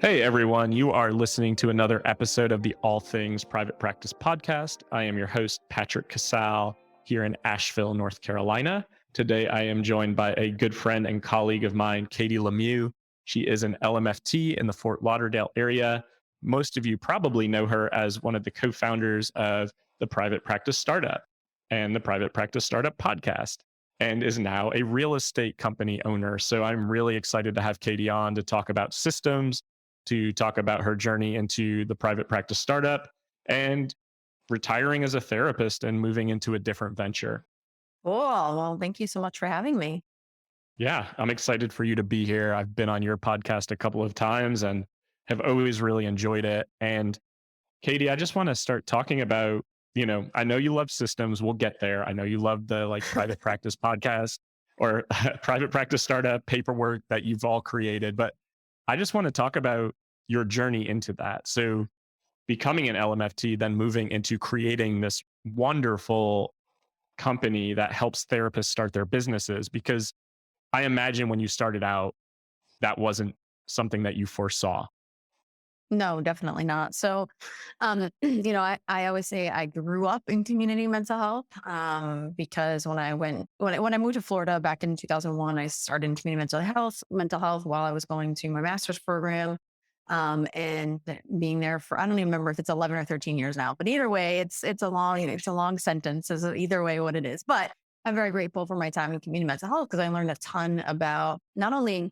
Hey everyone, you are listening to another episode of the All Things Private Practice podcast. I am your host, Patrick.Casale, here in Asheville, North Carolina. Today I am joined by a good friend and colleague of mine, Katie Lemieux. She is an LMFT in the Fort Lauderdale area. Most of you probably know her as one of the co founders of the Private Practice Startup and the Private Practice Startup podcast, and is now a real estate company owner. So I'm really excited to have Katie on to talk about systems, to talk about her journey into the private practice startup and retiring as a therapist and moving into a different venture. Cool. Well, thank you so much for having me. Yeah, I'm excited for you to be here. I've been on your podcast a couple of times and have always really enjoyed it. And Katie, I just want to start talking about, I know you love systems. We'll get there. I know you love the private practice podcast or private practice startup paperwork that you've all created, but I just want to talk about your journey into that. So becoming an LMFT, then moving into creating this wonderful company that helps therapists start their businesses. Because I imagine when you started out, that wasn't something that you foresaw. No, definitely not. So, I always say I grew up in community mental health because when I moved to Florida back in 2001, I started in community mental health while I was going to my master's program. And being there for, I don't even remember if it's 11 or 13 years now, but either way, it's a long sentence as either way what it is. But I'm very grateful for my time in community mental health because I learned a ton about not only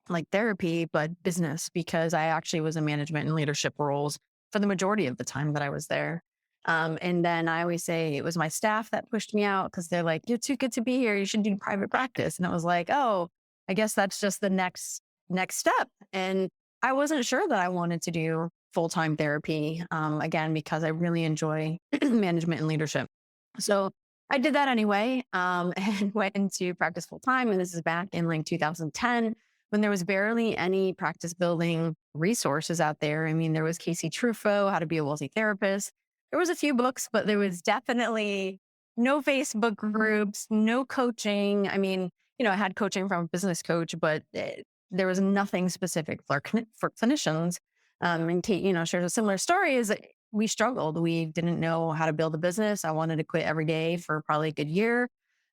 like therapy, but business, because I actually was in management and leadership roles for the majority of the time that I was there. And then I always say it was my staff that pushed me out because they're like, "You're too good to be here. You should do private practice." And it was like, "Oh, I guess that's just the next step." And I wasn't sure that I wanted to do full time therapy again because I really enjoy management and leadership. So I did that anyway, and went into practice full time. And this is back in like 2010 when there was barely any practice building resources out there. I mean, there was Casey Truffaut, How to Be a Wealthy Therapist. There was a few books, but there was definitely no Facebook groups, no coaching. I mean, I had coaching from a business coach, but there was nothing specific for clinicians. And Kate, shares a similar story is that we struggled. We didn't know how to build a business. I wanted to quit every day for probably a good year.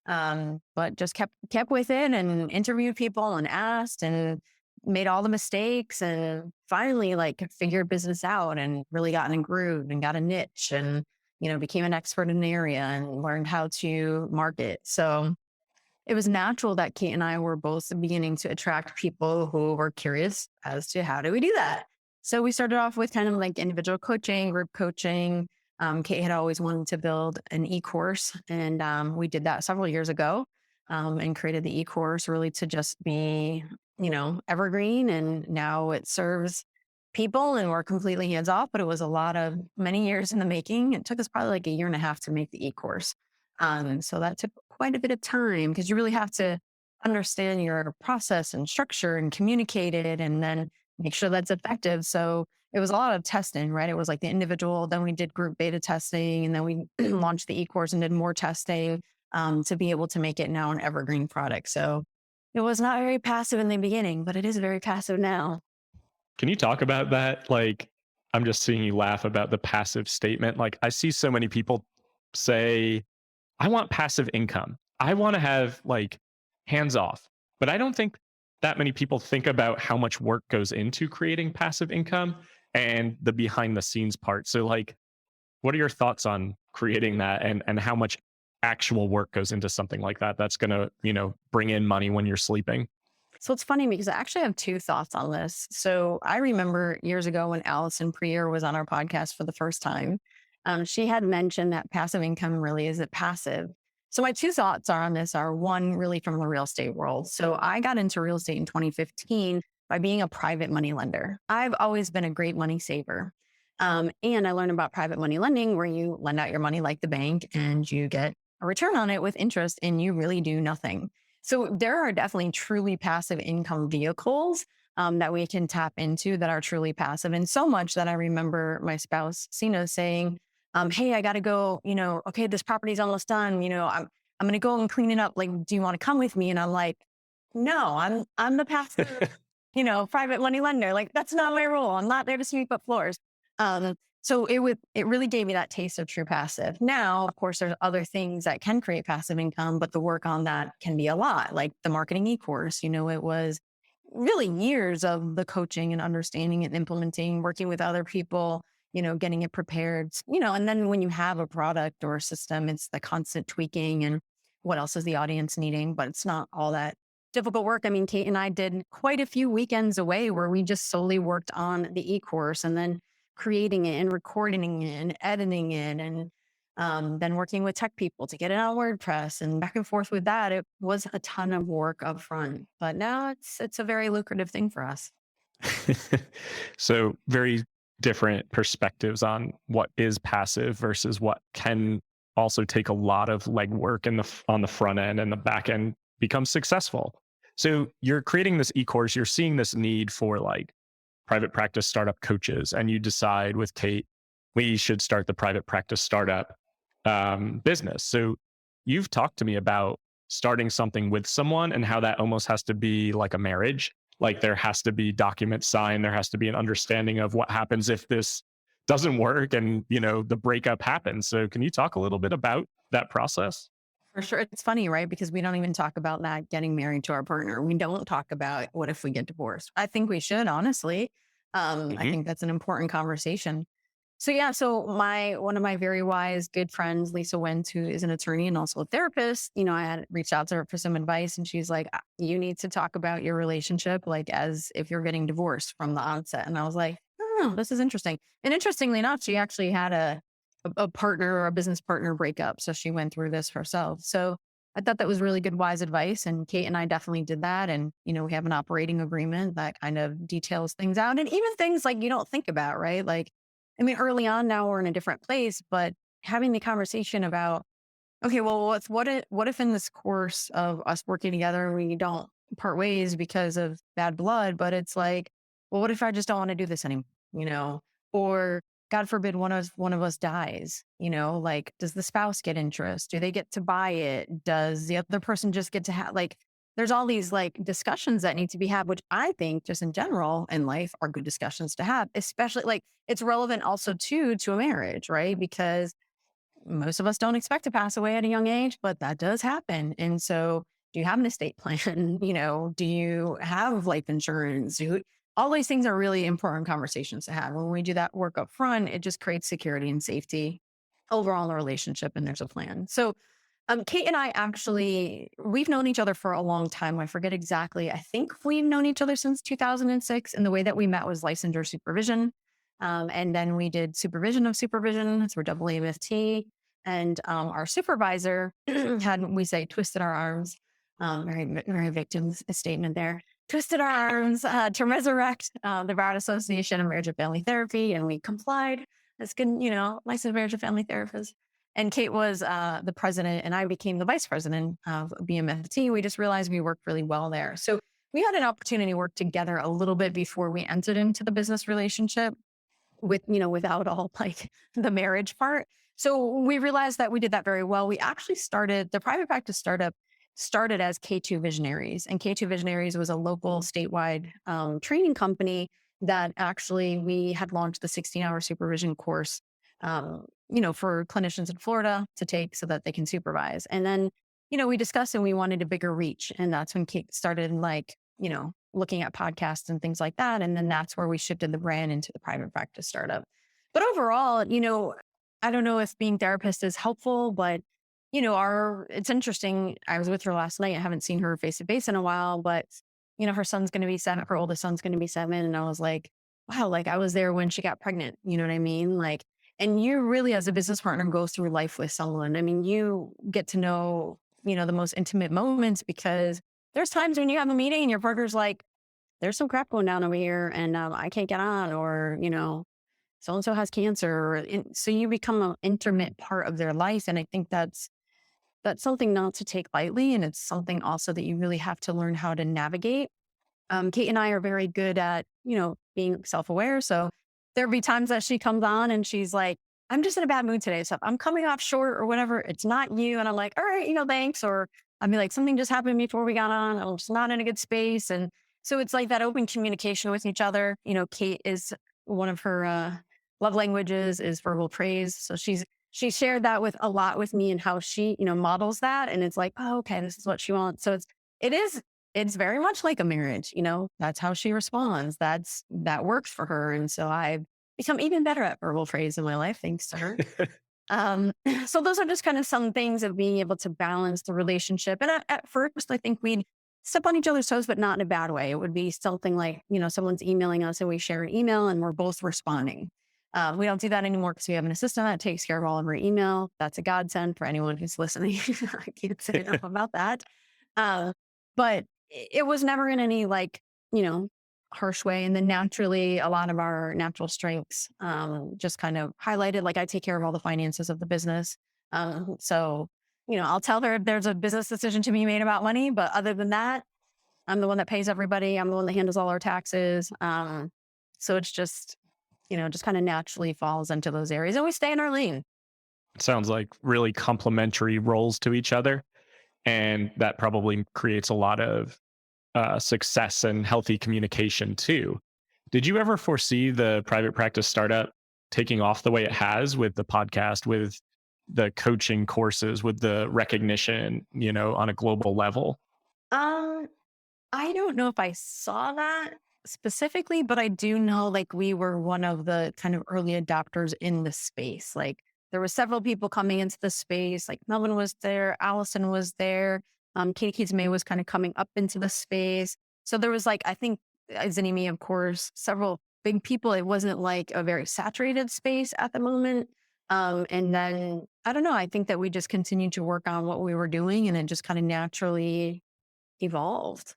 But just kept with it and interviewed people and asked and made all the mistakes and finally like figured business out and really got in a groove and got a niche and became an expert in the area and learned how to market. So it was natural that Kate and I were both beginning to attract people who were curious as to how do we do that. So we started off with kind of like individual coaching, group coaching. Kate had always wanted to build an e-course, and we did that several years ago, and created the e-course really to just be, evergreen. And now it serves people, and we're completely hands off. But it was a lot of many years in the making. It took us probably like a year and a half to make the e-course. So that took quite a bit of time because you really have to understand your process and structure and communicate it and then make sure that's effective. So it was a lot of testing, right? It was like the individual, then we did group beta testing, and then we launched the e-course and did more testing to be able to make it now an evergreen product. So it was not very passive in the beginning, but it is very passive now. Can you talk about that? I'm just seeing you laugh about the passive statement. Like, I see so many people say, I want passive income. I want to have hands off. But I don't think that many people think about how much work goes into creating passive income and the behind the scenes part. So what are your thoughts on creating that and how much actual work goes into something like that that's going to, bring in money when you're sleeping? So it's funny because I actually have two thoughts on this. So I remember years ago when Allison Prier was on our podcast for the first time, she had mentioned that passive income really isn't passive. So my two thoughts are on this are one, really from the real estate world. So I got into real estate in 2015 by being a private money lender. I've always been a great money saver. And I learned about private money lending where you lend out your money like the bank and you get a return on it with interest and you really do nothing. So there are definitely truly passive income vehicles that we can tap into that are truly passive. And so much that I remember my spouse, Sina, saying, hey, I got to go, okay, this property's almost done. I'm going to go and clean it up. Like, do you want to come with me? And I'm like, no, I'm the passive. private money lender. Like that's not my role. I'm not there to sweep up floors. So it really gave me that taste of true passive. Now, of course, there's other things that can create passive income, but the work on that can be a lot, like the marketing e-course. It was really years of the coaching and understanding and implementing, working with other people, getting it prepared, and then when you have a product or a system, it's the constant tweaking and what else is the audience needing, but it's not all that difficult work. I mean, Kate and I did quite a few weekends away where we just solely worked on the e-course and then creating it and recording it and editing it and then working with tech people to get it on WordPress and back and forth with that. It was a ton of work up front, but now it's a very lucrative thing for us. So very different perspectives on what is passive versus what can also take a lot of legwork on the front end and the back end become successful. So you're creating this e-course, you're seeing this need for like private practice startup coaches, and you decide with Kate, we should start the private practice startup business. So you've talked to me about starting something with someone and how that almost has to be like a marriage. Like there has to be documents signed, there has to be an understanding of what happens if this doesn't work and the breakup happens. So can you talk a little bit about that process? For sure. It's funny, right? Because we don't even talk about that getting married to our partner. We don't talk about what if we get divorced. I think we should, honestly. I Hmm. think that's an important conversation. So yeah, so my one of my very wise good friends, Lisa Wentz, who is an attorney and also a therapist, I had reached out to her for some advice, and she's like, "You need to talk about your relationship like as if you're getting divorced from the onset." And I was like, "Oh, this is interesting." And interestingly enough, she actually had a partner or a business partner breakup, so she went through this herself. So I thought that was really good, wise advice, and Kate and I definitely did that. And we have an operating agreement that kind of details things out, and even things like you don't think about, right? Like I mean, early on now we're in a different place, but having the conversation about, okay, well, what if in this course of us working together, we don't part ways because of bad blood, but it's like, well, what if I just don't want to do this anymore, you know? Or God forbid one of us dies, like does the spouse get interest? Do they get to buy it? Does the other person just get to have like there's all these like discussions that need to be had, which I think just in general in life are good discussions to have, especially like it's relevant also too to a marriage, right? Because most of us don't expect to pass away at a young age, but that does happen. And so, do you have an estate plan? Do you have life insurance? All these things are really important conversations to have. When we do that work up front, it just creates security and safety overall in the relationship, and there's a plan. So, Kate and I actually, we've known each other for a long time. I forget exactly. I think we've known each other since 2006. And the way that we met was licensure supervision. And then we did supervision of supervision. So we're double AMFT. And our supervisor had, we say, twisted our arms. Very victim statement there. Twisted our arms to resurrect the Bar Association of Marriage and Family Therapy. And we complied. That's good, licensed marriage and family therapist. And Kate was the president, and I became the vice president of BMFT. We just realized we worked really well there. So we had an opportunity to work together a little bit before we entered into the business relationship without all like the marriage part. So we realized that we did that very well. We actually started the private practice started as K2 Visionaries, and K2 Visionaries was a local statewide training company that actually we had launched the 16-hour supervision course, for clinicians in Florida to take so that they can supervise. And then, we discussed and we wanted a bigger reach. And that's when Kate started like, looking at podcasts and things like that. And then that's where we shifted the brand into the private practice startup. But overall, I don't know if being therapist is helpful, but it's interesting. I was with her last night. I haven't seen her face to face in a while, but her son's going to be 7, her oldest son's going to be 7. And I was like, wow, like I was there when she got pregnant. You know what I mean? Like, and you really, as a business partner, go through life with someone. I mean, you get to know, the most intimate moments because there's times when you have a meeting and your partner's like, there's some crap going down over here and I can't get on, or, so and so has cancer. And so you become an intimate part of their life. And I think that's something not to take lightly. And it's something also that you really have to learn how to navigate. Kate and I are very good at, being self-aware. So there'll be times that she comes on and she's like, I'm just in a bad mood today. So I'm coming off short or whatever. It's not you. And I'm like, all right, thanks. Or I'll be like, something just happened before we got on. I'm just not in a good space. And So it's like that open communication with each other. Kate is one of her love languages is verbal praise. So she shared that with a lot with me and how she, models that. And it's like, oh, okay, this is what she wants. So it's very much like a marriage, that's how she responds. That works for her. And so I've become even better at verbal praise in my life, thanks to her. Um, so those are just kind of some things of being able to balance the relationship. And at first, I think we'd step on each other's toes, but not in a bad way. It would be something like, someone's emailing us and we share an email and we're both responding. We don't do that anymore because we have an assistant that takes care of all of our email. That's a godsend for anyone who's listening. I can't say enough about that. But it was never in any you know, harsh way. And then naturally, a lot of our natural strengths just kind of highlighted. Like I take care of all the finances of the business. So, I'll tell her if there's a business decision to be made about money. But other than that, I'm the one that pays everybody. I'm the one that handles all our taxes. So it's just kind of naturally falls into those areas. And we stay in our lane. Sounds like really complementary roles to each other. And that probably creates a lot of success and healthy communication too. Did you ever foresee the private practice startup taking off the way it has with the podcast, with the coaching courses, with the recognition, on a global level? Um, I don't know if I saw that specifically, but I do know we were one of the kind of early adopters in the space. Like there were several people coming into the space. Like Melvin was there, Allison was there, Katie Keats May was kind of coming up into the space. So there was I think Zanimi, of course, several big people. It wasn't like a very saturated space at the moment. And then I don't know. I think that we just continued to work on what we were doing, and it just kind of naturally evolved.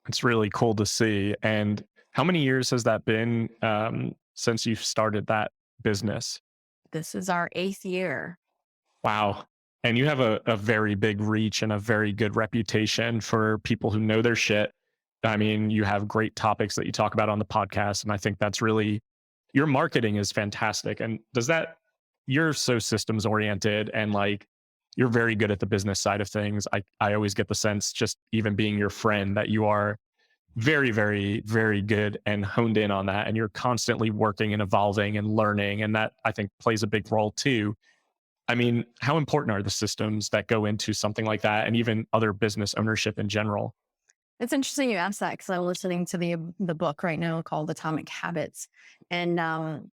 It's really cool to see. And how many years has that been since you've started that business? This is our eighth year. Wow. And you have a very big reach and a very good reputation for people who know their shit. I mean, you have great topics that you talk about on the podcast. And I think that's really, your marketing is fantastic. And you're so systems oriented and you're very good at the business side of things. I always get the sense, just even being your friend, that you are very, very, very good and honed in on that. And you're constantly working and evolving and learning. And that I think plays a big role too. I mean, how important are the systems that go into something like that and even other business ownership in general? It's interesting you asked that because I'm listening to the book right now called Atomic Habits, and I'm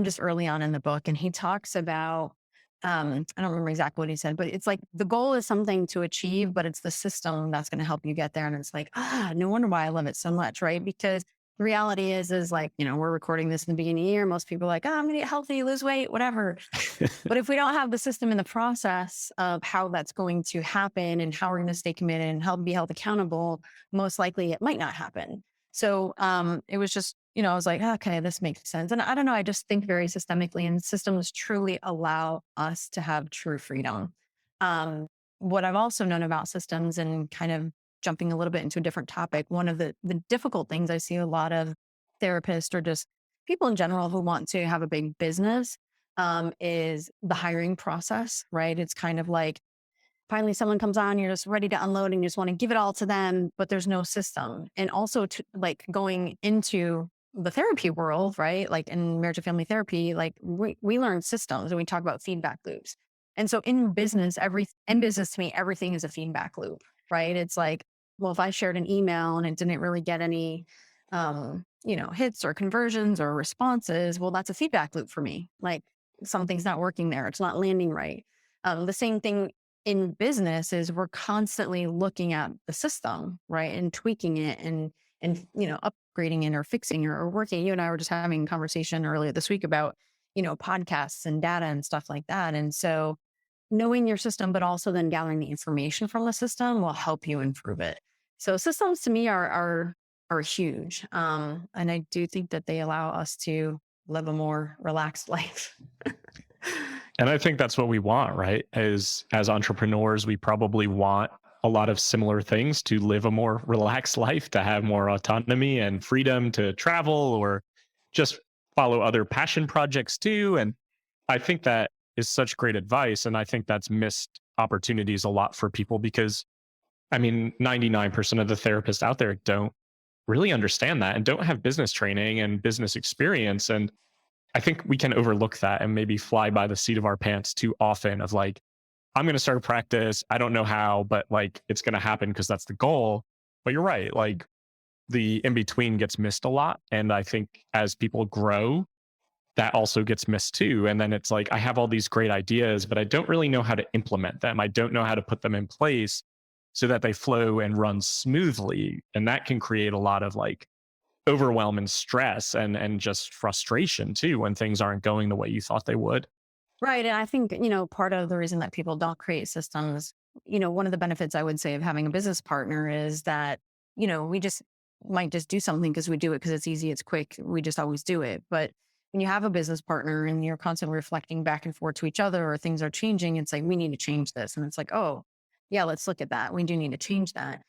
just early on in the book, and he talks about I don't remember exactly what he said, but it's like the goal is something to achieve, but it's the system that's going to help you get there. And it's like, no wonder why I love it so much, right? Because the reality is we're recording this in the beginning of the year. Most people are like, oh, I'm going to get healthy, lose weight, whatever. But if we don't have the system in the process of how that's going to happen and how we're going to stay committed and help be held accountable, most likely it might not happen. So it was just, I was like, okay, this makes sense. And I don't know, I just think very systemically, and systems truly allow us to have true freedom. Um, what I've also known about systems, and kind of jumping a little bit into a different topic, one of the difficult things I see a lot of therapists or just people in general who want to have a big business is the hiring process, right? It's kind of like finally someone comes on, you're just ready to unload and you just want to give it all to them, but there's no system. And also to going into the therapy world, right? Like in marriage and family therapy, we learn systems and we talk about feedback loops. And so in business, to me, everything is a feedback loop, right? It's like, well, if I shared an email and it didn't really get any, hits or conversions or responses, well, that's a feedback loop for me. Like something's not working there. It's not landing right. The same thing in business is we're constantly looking at the system, right? And tweaking it and upgrading it or fixing it or working. You and I were just having a conversation earlier this week about, podcasts and data and stuff like that. And so knowing your system, but also then gathering the information from the system will help you improve it. So systems to me are huge. And I do think that they allow us to live a more relaxed life. And I think that's what we want, right? As entrepreneurs, we probably want a lot of similar things: to live a more relaxed life, to have more autonomy and freedom to travel or just follow other passion projects too. And I think that is such great advice. And I think that's missed opportunities a lot for people because, I mean, 99% of the therapists out there don't really understand that and don't have business training and business experience. And I think we can overlook that and maybe fly by the seat of our pants too often of like, I'm going to start a practice. I don't know how, but like it's going to happen because that's the goal. But you're right. Like the in between gets missed a lot. And I think as people grow, that also gets missed too. And then it's like, I have all these great ideas, but I don't really know how to implement them. I don't know how to put them in place so that they flow and run smoothly. And that can create a lot of like overwhelm and stress and just frustration too when things aren't going the way you thought they would. Right. And I think, part of the reason that people don't create systems, one of the benefits I would say of having a business partner is that, we just might just do something because we do it because it's easy, it's quick. We just always do it. But when you have a business partner and you're constantly reflecting back and forth to each other or things are changing, it's like, we need to change this. And it's like, oh, yeah, let's look at that. We do need to change that.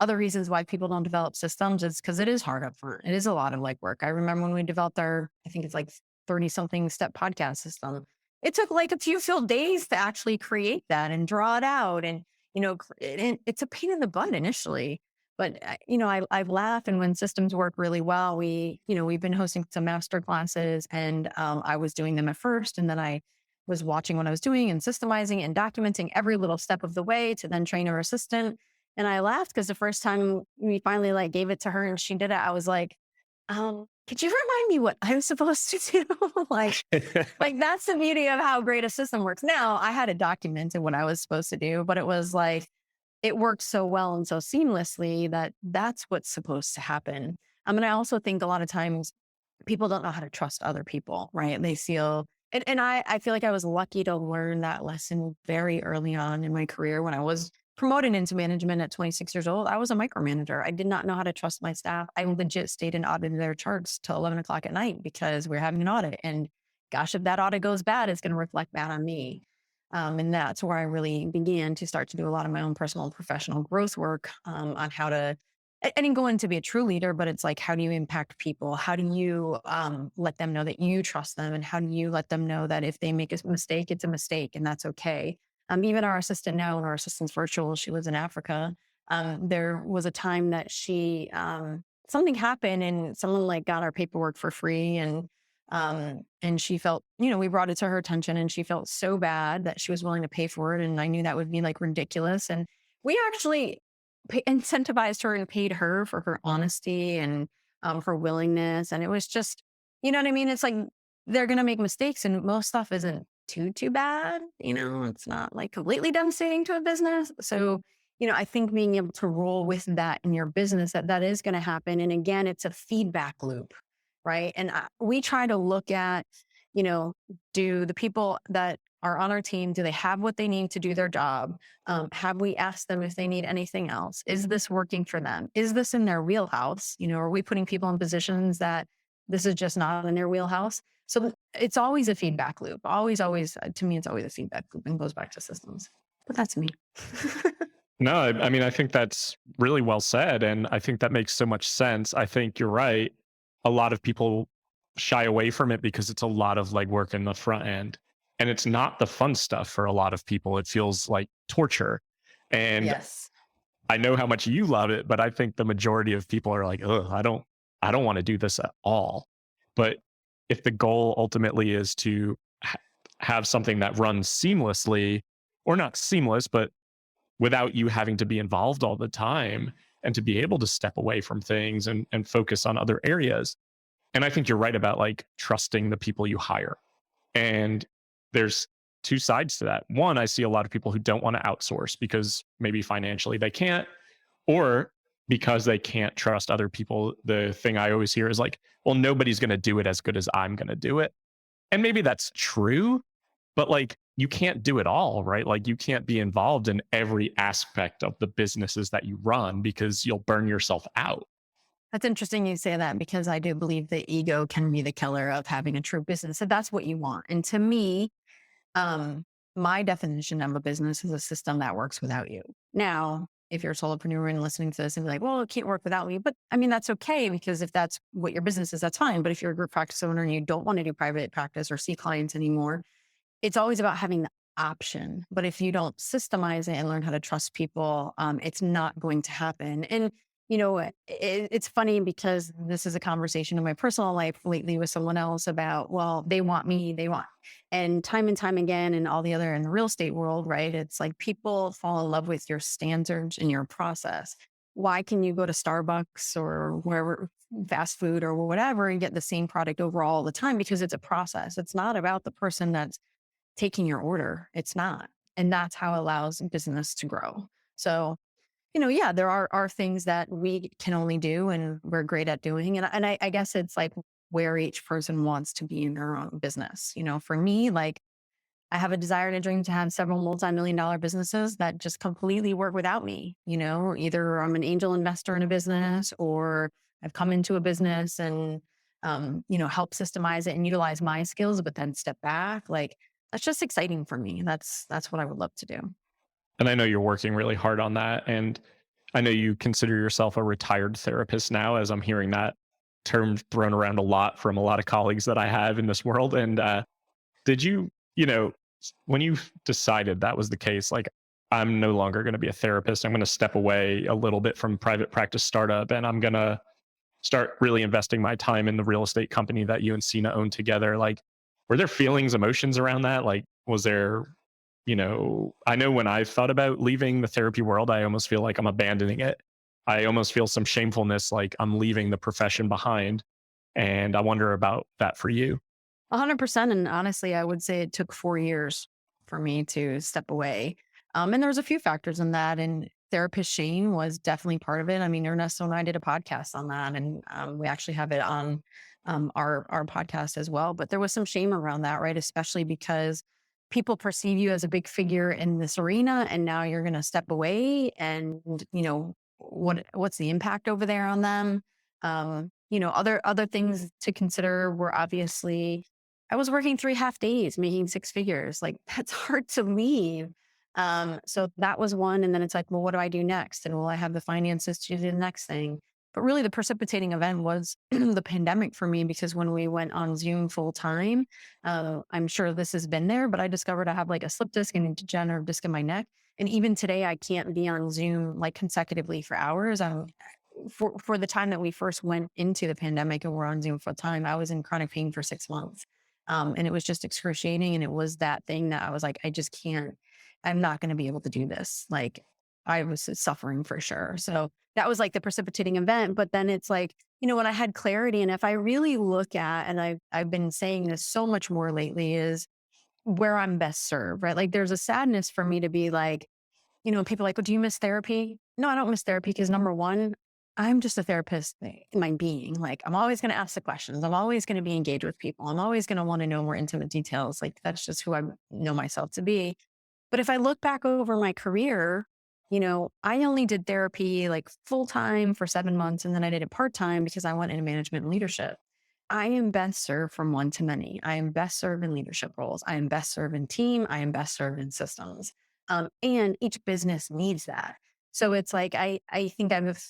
Other reasons why people don't develop systems is because it is hard up front. It is a lot of like work. I remember when we developed I think it's like 30 something step podcast system, it took like a few full days to actually create that and draw it out. And, it's a pain in the butt initially. But, I laugh. And when systems work really well, we've been hosting some master classes and I was doing them at first. And then I was watching what I was doing and systemizing and documenting every little step of the way to then train her assistant. And I laughed because the first time we finally like gave it to her and she did it, I was like, could you remind me what I'm supposed to do? Like that's the beauty of how great a system works. Now I had it documented what I was supposed to do, but it was like it worked so well and so seamlessly that that's what's supposed to happen. And I also think a lot of times people don't know how to trust other people, right? They feel, and I feel like I was lucky to learn that lesson very early on in my career when I was promoted into management at 26 years old. I was a micromanager. I did not know how to trust my staff. I legit stayed and audited their charts till 11 o'clock at night because we're having an audit. And gosh, if that audit goes bad, it's going to reflect bad on me. And that's where I really began to start to do a lot of my own personal and professional growth work on how to I didn't go in to be a true leader, but it's like, how do you impact people? How do you let them know that you trust them? And how do you let them know that if they make a mistake, it's a mistake and that's okay? Even our assistant now, and our assistant's virtual, she lives in Africa. There was a time that something happened and someone like got our paperwork for free and she felt, we brought it to her attention and she felt so bad that she was willing to pay for it. And I knew that would be like ridiculous. And we actually incentivized her and paid her for her honesty and her willingness. And it was just, you know what I mean? It's like they're going to make mistakes and most stuff isn't too bad. It's not like completely devastating to a business. So, I think being able to roll with that in your business, that is going to happen. And again, it's a feedback loop, right? And we try to look at, you know, do the people that are on our team, do they have what they need to do their job? Have we asked them if they need anything else? Is this working for them? Is this in their wheelhouse? Are we putting people in positions that this is just not in their wheelhouse? So it's always a feedback loop. Always, to me, it's always a feedback loop and goes back to systems. But that's me. No, I mean, I think that's really well said. And I think that makes so much sense. I think you're right. A lot of people shy away from it because it's a lot of legwork in the front end. And it's not the fun stuff for a lot of people. It feels like torture. And Yes. I know how much you love it, but I think the majority of people are like, oh, I don't want to do this at all. But if the goal ultimately is to have something that runs seamlessly, or not seamless, but without you having to be involved all the time and to be able to step away from things and focus on other areas. And I think you're right about like trusting the people you hire. And there's two sides to that. One, I see a lot of people who don't want to outsource because maybe financially they can't, or because they can't trust other people. The thing I always hear is like, well, nobody's going to do it as good as I'm going to do it. And maybe that's true, but like you can't do it all, right? Like you can't be involved in every aspect of the businesses that you run because you'll burn yourself out. That's interesting you say that because I do believe the ego can be the killer of having a true business. So that's what you want. And to me, um, my definition of a business is a system that works without you. Now, if you're a solopreneur and listening to this and be like, well, it can't work without me. But I mean, that's okay because if that's what your business is, that's fine. But if you're a group practice owner and you don't want to do private practice or see clients anymore, it's always about having the option. But if you don't systemize it and learn how to trust people, it's not going to happen. And It's funny because this is a conversation in my personal life lately with someone else about, well, they want me, and time again, and all the other in the real estate world, right? It's like people fall in love with your standards and your process. Why can you go to Starbucks or wherever, fast food or whatever, and get the same product overall all the time? Because it's a process. It's not about the person that's taking your order. It's not. And that's how it allows business to grow. So, yeah, there are things that we can only do and we're great at doing. And I guess it's like where each person wants to be in their own business. For me, like I have a desire and a dream to have several multi-million dollar businesses that just completely work without me. Either I'm an angel investor in a business or I've come into a business and, help systemize it and utilize my skills, but then step back. Like that's just exciting for me. That's what I would love to do. And I know you're working really hard on that. And I know you consider yourself a retired therapist now, as I'm hearing that term thrown around a lot from a lot of colleagues that I have in this world. And did you, when you decided that was the case, like, I'm no longer going to be a therapist, I'm going to step away a little bit from private practice startup and I'm going to start really investing my time in the real estate company that you and Sina own together. Like, were there feelings, emotions around that? Like, was there, I know when I've thought about leaving the therapy world, I almost feel like I'm abandoning it. I almost feel some shamefulness, like I'm leaving the profession behind. And I wonder about that for you. 100%. And honestly, I would say it took 4 years for me to step away. And there was a few factors in that. And therapist shame was definitely part of it. I mean, Ernesto and I did a podcast on that, and we actually have it on our podcast as well. But there was some shame around that, right? Especially because people perceive you as a big figure in this arena, and now you're going to step away, and what's the impact over there on them? Other things to consider were obviously I was working 3 half days, making 6 figures. Like that's hard to leave. So that was one. And then it's like, well, what do I do next? And will I have the finances to do the next thing? But really the precipitating event was the pandemic for me, because when we went on Zoom full time, I'm sure this has been there, but I discovered I have like a slip disc and a degenerative disc in my neck. And even today, I can't be on Zoom like consecutively for hours. For the time that we first went into the pandemic and we're on Zoom full time, I was in chronic pain for 6 months. And it was just excruciating. And it was that thing that I was like, I just can't, I'm not going to be able to do this. Like I was suffering for sure. So that was like the precipitating event. But then it's like, when I had clarity, and if I really look at, and I've been saying this so much more lately, is where I'm best served, right? Like there's a sadness for me to be like, people are like, well, do you miss therapy? No, I don't miss therapy because number one, I'm just a therapist in my being. Like I'm always going to ask the questions. I'm always going to be engaged with people. I'm always going to want to know more intimate details. Like that's just who I know myself to be. But if I look back over my career, I only did therapy like full time for 7 months, and then I did it part time because I went into management and leadership. I am best served from one to many. I am best served in leadership roles. I am best served in team. I am best served in systems. And each business needs that. So it's like, I think I've,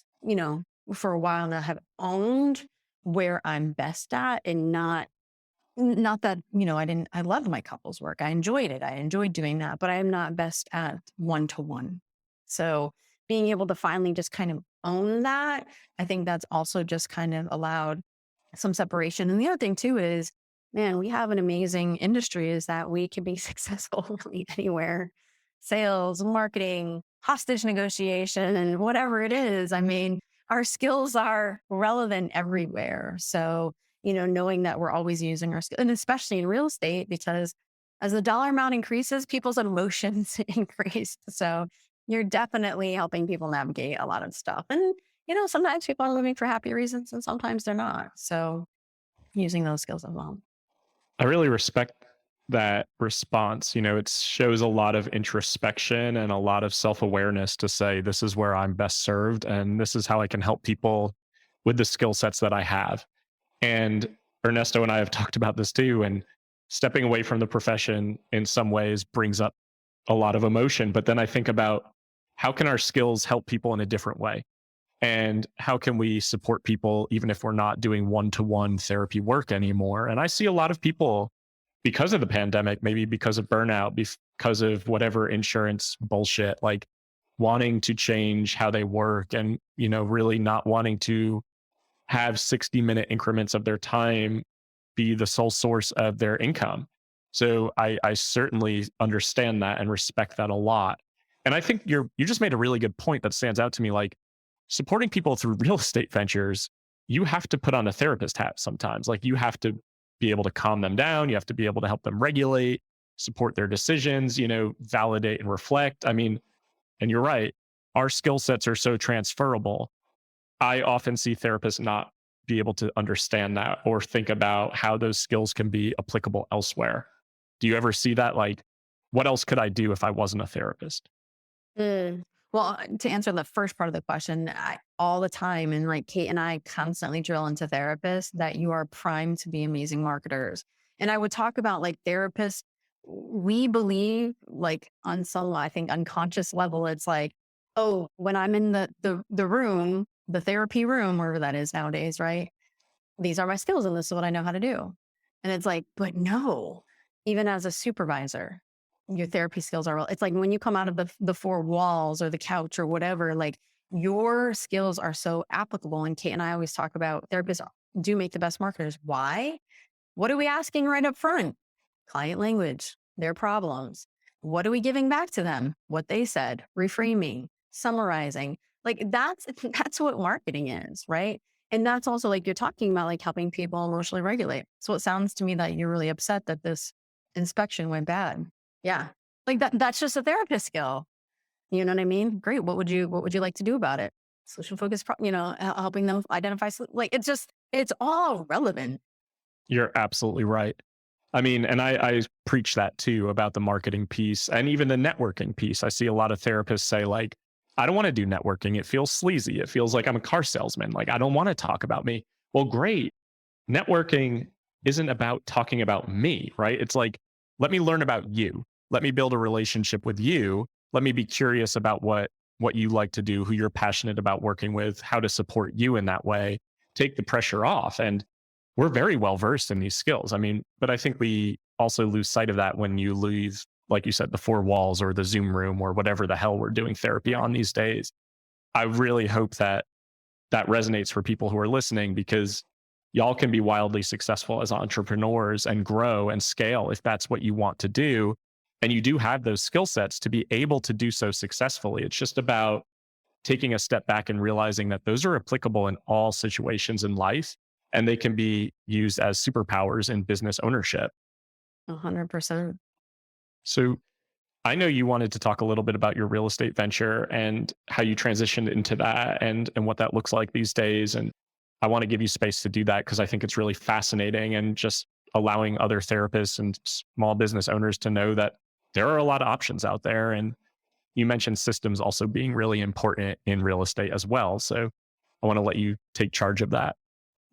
for a while now have owned where I'm best at, and not that, I loved my couples work. I enjoyed it. I enjoyed doing that, but I am not best at one to one. So being able to finally just kind of own that, I think that's also just kind of allowed some separation. And the other thing too is, man, we have an amazing industry, is that we can be successful really anywhere. Sales, marketing, hostage negotiation, and whatever it is. I mean, our skills are relevant everywhere. So, knowing that we're always using our skills, and especially in real estate, because as the dollar amount increases, people's emotions increase. So you're definitely helping people navigate a lot of stuff. And, sometimes people are living for happy reasons and sometimes they're not. So using those skills as well. I really respect that response. It shows a lot of introspection and a lot of self awareness to say, this is where I'm best served. And this is how I can help people with the skill sets that I have. And Ernesto and I have talked about this too. And stepping away from the profession in some ways brings up a lot of emotion. But then I think about, how can our skills help people in a different way? And how can we support people even if we're not doing one-to-one therapy work anymore? And I see a lot of people, because of the pandemic, maybe because of burnout, because of whatever insurance bullshit, like wanting to change how they work and, really not wanting to have 60-minute increments of their time be the sole source of their income. So I certainly understand that and respect that a lot. And I think you just made a really good point that stands out to me. Like supporting people through real estate ventures, you have to put on a therapist hat sometimes. Like you have to be able to calm them down. You have to be able to help them regulate, support their decisions, validate and reflect. I mean, and you're right, our skill sets are so transferable. I often see therapists not be able to understand that or think about how those skills can be applicable elsewhere. Do you ever see that? Like, what else could I do if I wasn't a therapist? Mm. Well, to answer the first part of the question, all the time, and like Kate and I constantly drill into therapists that you are primed to be amazing marketers. And I would talk about like therapists, we believe like on some, I think unconscious level, it's like, oh, when I'm in the room, the therapy room, wherever that is nowadays, right? These are my skills and this is what I know how to do. And it's like, but no, even as a supervisor, your therapy skills are, it's like when you come out of the four walls or the couch or whatever, like your skills are so applicable. And Kate and I always talk about therapists do make the best marketers. Why? What are we asking right up front? Client language, their problems. What are we giving back to them? What they said, reframing, summarizing. Like that's what marketing is, right? And that's also like you're talking about like helping people emotionally regulate. So it sounds to me that you're really upset that this inspection went bad. Yeah. Like that's just a therapist skill. You know what I mean? Great. What would you like to do about it? Solution focused, helping them identify, like it's all relevant. You're absolutely right. I mean, and I preach that too about the marketing piece and even the networking piece. I see a lot of therapists say, like, I don't want to do networking. It feels sleazy. It feels like I'm a car salesman. Like, I don't want to talk about me. Well, great. Networking isn't about talking about me, right? It's like, let me learn about you. Let me build a relationship with you. Let me be curious about what you like to do, who you're passionate about working with, how to support you in that way. Take the pressure off. And we're very well versed in these skills. I mean, but I think we also lose sight of that when you leave, like you said, the four walls or the Zoom room or whatever the hell we're doing therapy on these days. I really hope that that resonates for people who are listening because y'all can be wildly successful as entrepreneurs and grow and scale if that's what you want to do. And you do have those skill sets to be able to do so successfully. It's just about taking a step back and realizing that those are applicable in all situations in life and they can be used as superpowers in business ownership. 100%. So I know you wanted to talk a little bit about your real estate venture and how you transitioned into that and what that looks like these days. And I want to give you space to do that because I think it's really fascinating and just allowing other therapists and small business owners to know that there are a lot of options out there. And you mentioned systems also being really important in real estate as well. So I want to let you take charge of that.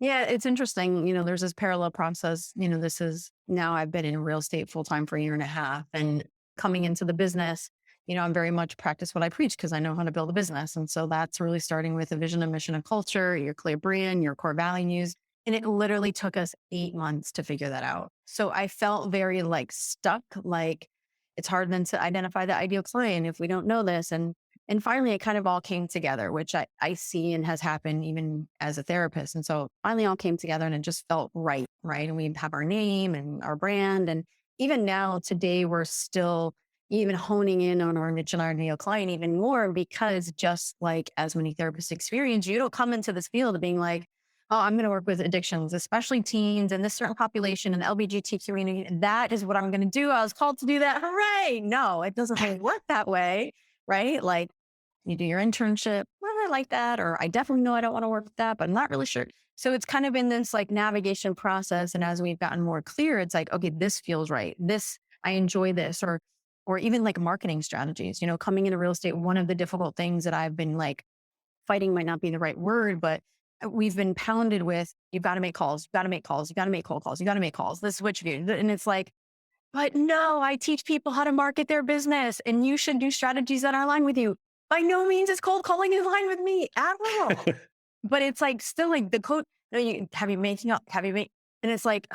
Yeah, it's interesting. There's this parallel process. This is now I've been in real estate full time for a year and a half and coming into the business, I'm very much practice what I preach because I know how to build a business. And so that's really starting with a vision, a mission, a culture, your clear brand, your core values. And it literally took us 8 months to figure that out. So I felt very like stuck, like it's hard then to identify the ideal client if we don't know this. And finally, it kind of all came together, which I see and has happened even as a therapist. And so finally all came together and it just felt right, right? And we have our name and our brand. And even now, today, we're still even honing in on our niche and our ideal client even more because just like as many therapists experience, you don't come into this field being like, oh, I'm going to work with addictions, especially teens and this certain population and the LGBTQ community. And that is what I'm going to do. I was called to do that. Hooray. No, it doesn't really work that way, right? Like, you do your internship. Well, I like that. Or I definitely know I don't want to work with that, but I'm not really sure. So it's kind of been this like navigation process. And as we've gotten more clear, it's like, okay, this feels right. I enjoy this. Or even like marketing strategies, coming into real estate, one of the difficult things that I've been like fighting might not be the right word, but we've been pounded with, you've got to make calls, you've got to make calls, you got to make cold calls, you got to make calls. This is what you do. And it's like, but no, I teach people how to market their business and you should do strategies that are aligned with you. By no means is cold calling in line with me at all. But it's like still like the code. No, have you making up? Have you made? And it's like,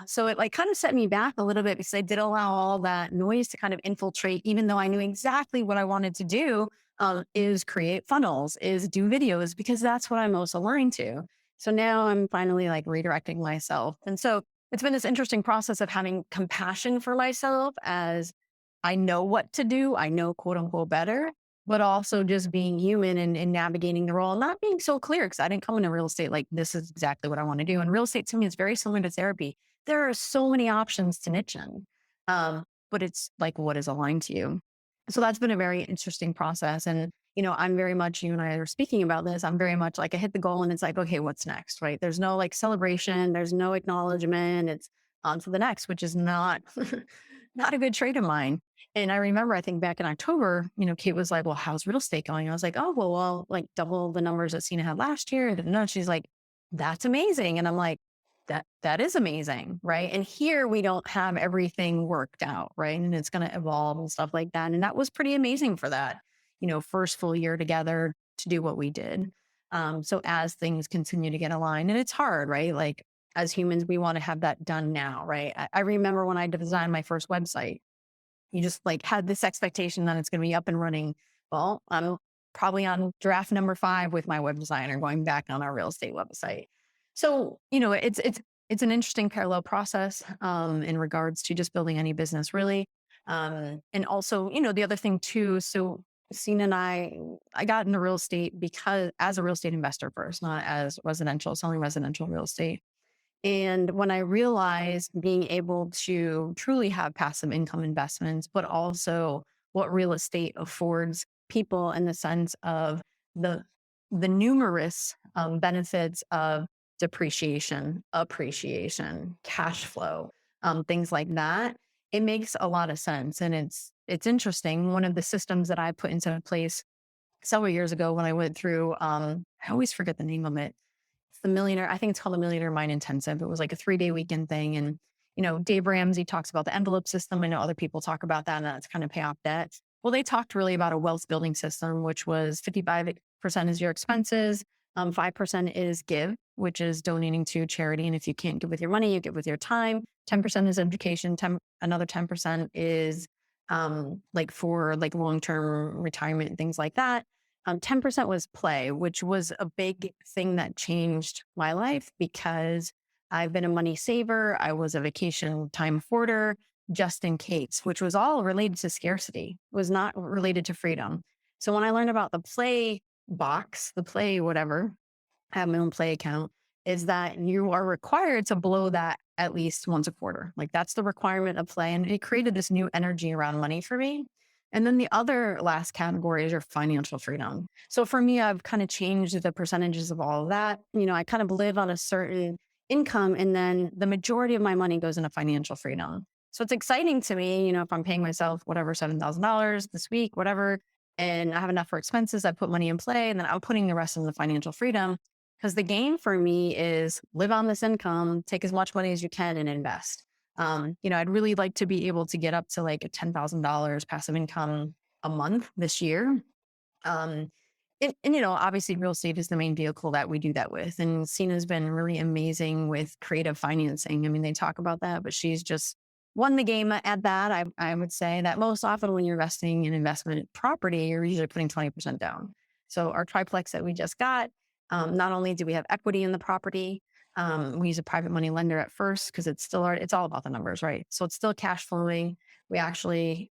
so it like kind of set me back a little bit because I did allow all that noise to kind of infiltrate, even though I knew exactly what I wanted to do, is create funnels, is do videos, because that's what I'm most aligned to. So now I'm finally like redirecting myself. And so it's been this interesting process of having compassion for myself as I know what to do. I know quote unquote better, but also just being human and navigating the role and not being so clear because I didn't come into real estate like this is exactly what I want to do. And real estate to me is very similar to therapy. There are so many options to niche in, but it's like what is aligned to you. So that's been a very interesting process. And, I'm very much, you and I are speaking about this. I'm very much like I hit the goal and it's like, okay, what's next? Right. There's no like celebration. There's no acknowledgement. It's on to the next, which is not, not a good trait of mine. And I remember, I think back in October, Kate was like, well, how's real estate going? I was like, oh, well, like double the numbers that Cena had last year. And no, she's like, that's amazing. And I'm like, that is amazing. Right. And here we don't have everything worked out. Right. And it's going to evolve and stuff like that. And that was pretty amazing for that, first full year together to do what we did. So as things continue to get aligned, and it's hard, right? Like as humans, we want to have that done now. Right. I remember when I designed my first website, you just like had this expectation that it's going to be up and running. Well, I'm probably on draft number 5 with my web designer going back on our real estate website. So, it's an interesting parallel process in regards to just building any business really. And also, the other thing too. So Sina and I got into real estate because as a real estate investor first, not as residential, selling residential real estate. And when I realized being able to truly have passive income investments, but also what real estate affords people in the sense of the the numerous benefits of depreciation, appreciation, cash flow, things like that, it makes a lot of sense. And it's interesting. One of the systems that I put into place several years ago when I went through, I always forget the name of it, the millionaire, I think it's called the Millionaire Mind Intensive. It was like a 3-day weekend thing. And, Dave Ramsey talks about the envelope system. I know other people talk about that and that's kind of pay off debt. Well, they talked really about a wealth building system, which was 55% is your expenses. 5% is give, which is donating to charity. And if you can't give with your money, you give with your time. 10% is education. Another 10% is like for like long-term retirement and things like that. 10% was play, which was a big thing that changed my life because I've been a money saver. I was a vacation time hoarder just in case, which was all related to scarcity, was not related to freedom. So when I learned about the play box, the play, whatever, I have my own play account, is that you are required to blow that at least once a quarter. Like that's the requirement of play. And it created this new energy around money for me. And then the other last category is your financial freedom. So for me, I've kind of changed the percentages of all of that. I kind of live on a certain income and then the majority of my money goes into financial freedom. So it's exciting to me, if I'm paying myself whatever, $7,000 this week, whatever, and I have enough for expenses, I put money in play and then I'm putting the rest in the financial freedom. Because the game for me is live on this income, take as much money as you can and invest. I'd really like to be able to get up to like a $10,000 passive income a month this year. Um, and obviously real estate is the main vehicle that we do that with. And Sina's been really amazing with creative financing. I mean, they talk about that, but she's just won the game at that. I would say that most often when you're investing in investment property, you're usually putting 20% down. So our triplex that we just got, not only do we have equity in the property, we use a private money lender at first because it's all about the numbers, right? So it's still cash flowing. We actually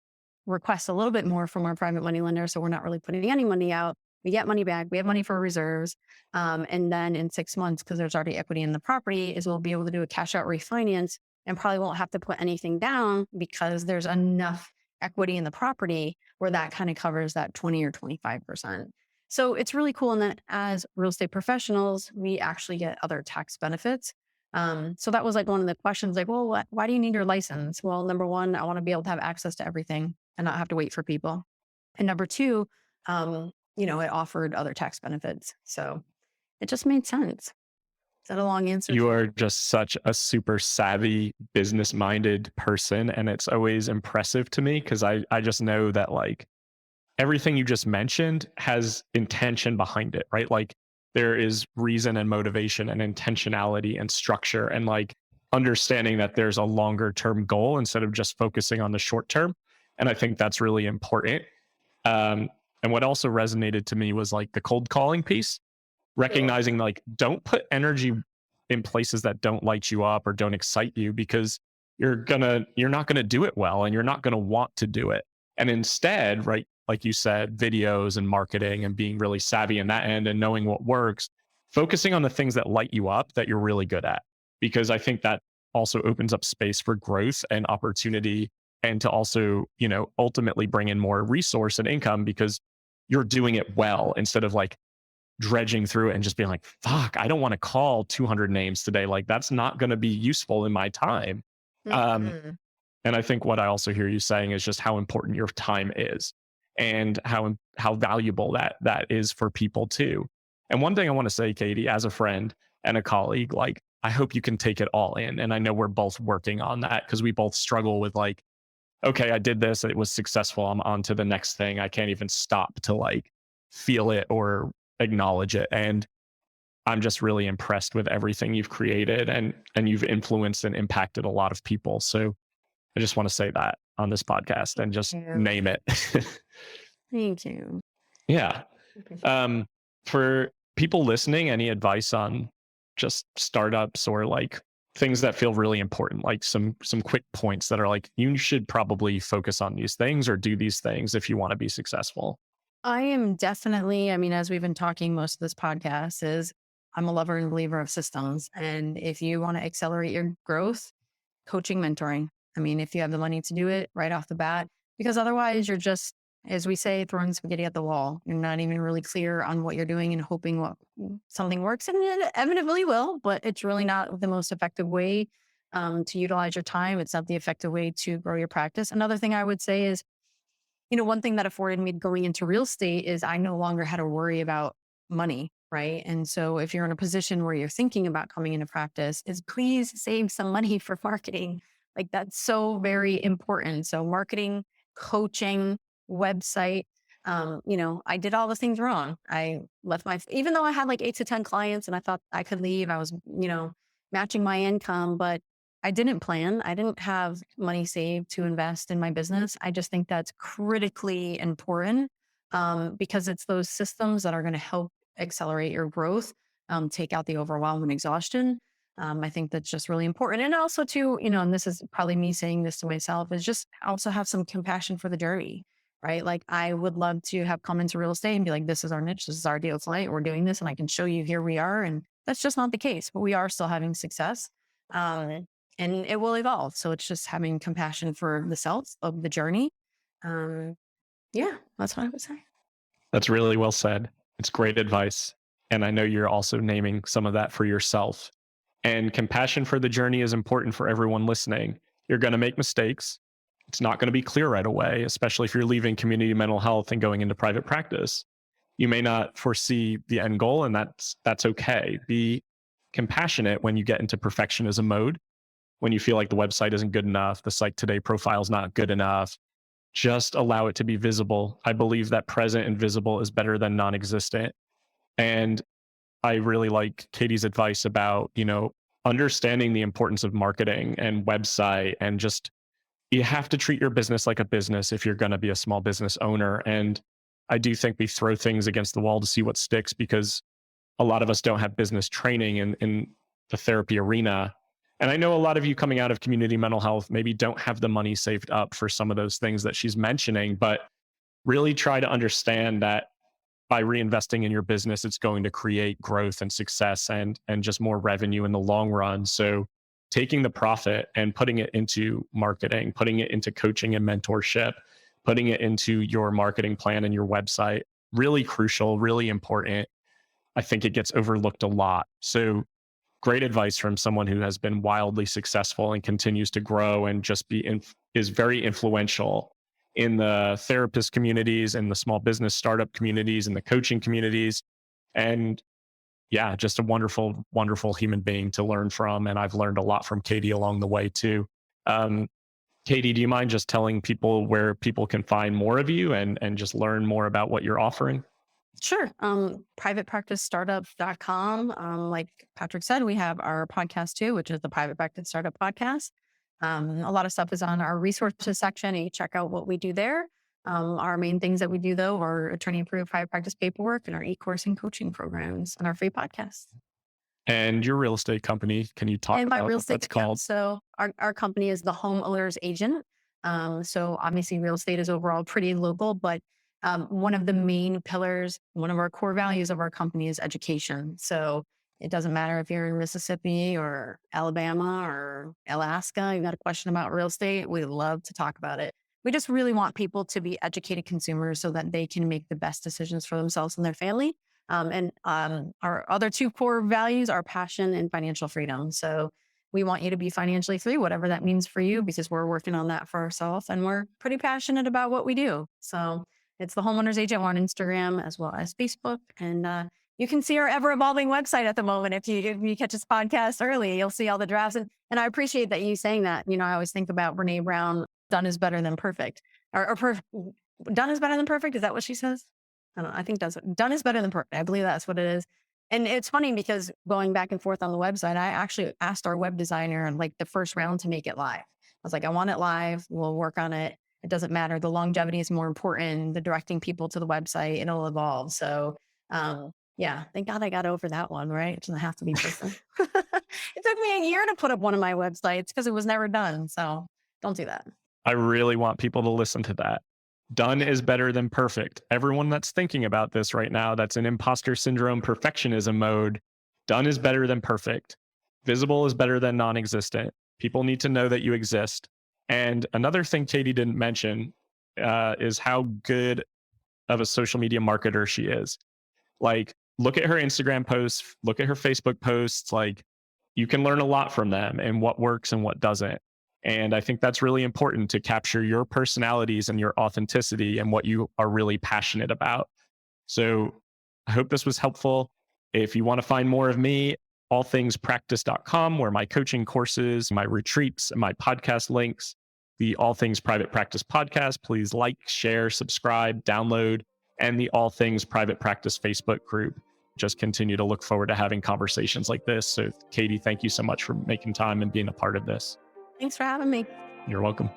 request a little bit more from our private money lender. So we're not really putting any money out. We get money back. We have money for reserves. And then in 6 months, because there's already equity in the property, is we'll be able to do a cash out refinance and probably won't have to put anything down because there's enough equity in the property where that kind of covers that 20 or 25%. So it's really cool in that as real estate professionals, we actually get other tax benefits. So that was like one of the questions, like, well, why do you need your license? Well, number one, I want to be able to have access to everything and not have to wait for people. And number two, it offered other tax benefits. So it just made sense. Is that a long answer? You are just such a super savvy, business minded person. And it's always impressive to me because I just know that like everything you just mentioned has intention behind it, right? Like there is reason and motivation and intentionality and structure. And like understanding that there's a longer term goal instead of just focusing on the short term. And I think that's really important. Um, and what also resonated to me was like the cold calling piece, Sure. recognizing like don't put energy in places that don't light you up or don't excite you, because you're not gonna do it well and you're not gonna want to do it. And instead, right, like you said, videos and marketing and being really savvy in that end and knowing what works, focusing on the things that light you up that you're really good at. Because I think that also opens up space for growth and opportunity, and to also, ultimately bring in more resource and income because you're doing it well instead of like dredging through it and just being like, fuck, I don't want to call 200 names today. Like, that's not going to be useful in my time. Um, Mhm. and I think what I also hear you saying is just how important your time is, and how valuable that is for people too. And one thing I want to say, Katie, as a friend and a colleague, like, I hope you can take it all in. And I know we're both working on that because we both struggle with like, okay, I did this, it was successful, I'm on to the next thing. I can't even stop to like feel it or acknowledge it. And I'm just really impressed with everything you've created, and you've influenced and impacted a lot of people. So I just want to say that on this podcast and just Yeah. name it. Thank you. Yeah. Appreciate it. Um, for people listening, any advice on just startups or like things that feel really important, like some quick points that are like you should probably focus on these things or do these things if you want to be successful? I am definitely, I mean, as we've been talking most of this podcast, is I'm a lover and believer of systems. And if you want to accelerate your growth, coaching, mentoring. I mean, if you have the money to do it right off the bat, because otherwise you're just, as we say, throwing spaghetti at the wall. You're not even really clear on what you're doing and hoping something works, and it inevitably will, but it's really not the most effective way to utilize your time. It's not the effective way to grow your practice. Another thing I would say is, one thing that afforded me going into real estate is I no longer had to worry about money. Right. And so if you're in a position where you're thinking about coming into practice, is please save some money for marketing. Like that's so very important. So marketing, coaching, website. I did all the things wrong. I left even though I had like 8 to 10 clients and I thought I could leave, I was, matching my income, but I didn't plan. I didn't have money saved to invest in my business. I just think that's critically important because it's those systems that are going to help accelerate your growth, take out the overwhelm and exhaustion. I think that's just really important. And also, too, and this is probably me saying this to myself, is just also have some compassion for the journey, right? Like, I would love to have come into real estate and be like, this is our niche, this is our deal tonight, we're doing this, and I can show you here we are. And that's just not the case, but we are still having success. Um, and it will evolve. So it's just having compassion for the self of the journey. Um, yeah, that's what I would say. That's really well said. It's great advice. And I know you're also naming some of that for yourself. And compassion for the journey is important for everyone listening. You're going to make mistakes. It's not going to be clear right away, especially if you're leaving community mental health and going into private practice. You may not foresee the end goal, and that's okay. Be compassionate when you get into perfectionism mode, when you feel like the website isn't good enough, the Psych Today profile is not good enough. Just allow it to be visible. I believe that present and visible is better than non-existent. And I really like Katie's advice about, understanding the importance of marketing and website, and just you have to treat your business like a business if you're going to be a small business owner. And I do think we throw things against the wall to see what sticks, because a lot of us don't have business training in the therapy arena. And I know a lot of you coming out of community mental health maybe don't have the money saved up for some of those things that she's mentioning, but really try to understand that by reinvesting in your business, it's going to create growth and success and just more revenue in the long run. So taking the profit and putting it into marketing, putting it into coaching and mentorship, putting it into your marketing plan and your website, really crucial, really important. I think it gets overlooked a lot. So great advice from someone who has been wildly successful and continues to grow and just is very influential in the therapist communities and the small business startup communities and the coaching communities. And yeah, just a wonderful, wonderful human being to learn from. And I've learned a lot from Katie along the way too. Um, Katie, do you mind just telling people where people can find more of you and just learn more about what you're offering? Sure. Privatepracticestartup.com. Like Patrick said, we have our podcast too, which is the Private Practice Startup Podcast. A lot of stuff is on our resources section, and you check out what we do there. Our main things that we do, though, are attorney approved private practice paperwork and our e-course and coaching programs and our free podcast. And your real estate company, can you talk And my about real what that's estate, yeah. called? So our company is the homeowner's agent. So obviously real estate is overall pretty local, but one of the main pillars, one of our core values of our company is education. So it doesn't matter if you're in Mississippi or Alabama or Alaska, you've got a question about real estate, we love to talk about it. We just really want people to be educated consumers so that they can make the best decisions for themselves and their family. Our other two core values are passion and financial freedom. So we want you to be financially free, whatever that means for you, because we're working on that for ourselves and we're pretty passionate about what we do. So it's the homeowner's agent on Instagram as well as Facebook. And you can see our ever evolving website at the moment. If you catch this podcast early, you'll see all the drafts. And I appreciate that you saying that. I always think about Brene Brown, done is better than perfect. Done is better than perfect. Is that what she says? I don't know. I think done is better than perfect. I believe that's what it is. And it's funny because going back and forth on the website, I actually asked our web designer in like the first round to make it live. I was like, I want it live. We'll work on it. It doesn't matter. The longevity is more important. The directing people to the website, it'll evolve. So, yeah, thank God I got over that one, right? It doesn't have to be perfect. It took me a year to put up one of my websites because it was never done. So don't do that. I really want people to listen to that. Done is better than perfect. Everyone that's thinking about this right now, that's in imposter syndrome perfectionism mode, done is better than perfect. Visible is better than non-existent. People need to know that you exist. And another thing Katie didn't mention is how good of a social media marketer she is. Like, look at her Instagram posts, look at her Facebook posts. Like, you can learn a lot from them and what works and what doesn't. And I think that's really important to capture your personalities and your authenticity and what you are really passionate about. So I hope this was helpful. If you want to find more of me, allthingspractice.com, where my coaching courses, my retreats, and my podcast links, the All Things Private Practice podcast. Please like, share, subscribe, download, and the All Things Private Practice Facebook group. Just continue to look forward to having conversations like this. So Katie, thank you so much for making time and being a part of this. Thanks for having me. You're welcome.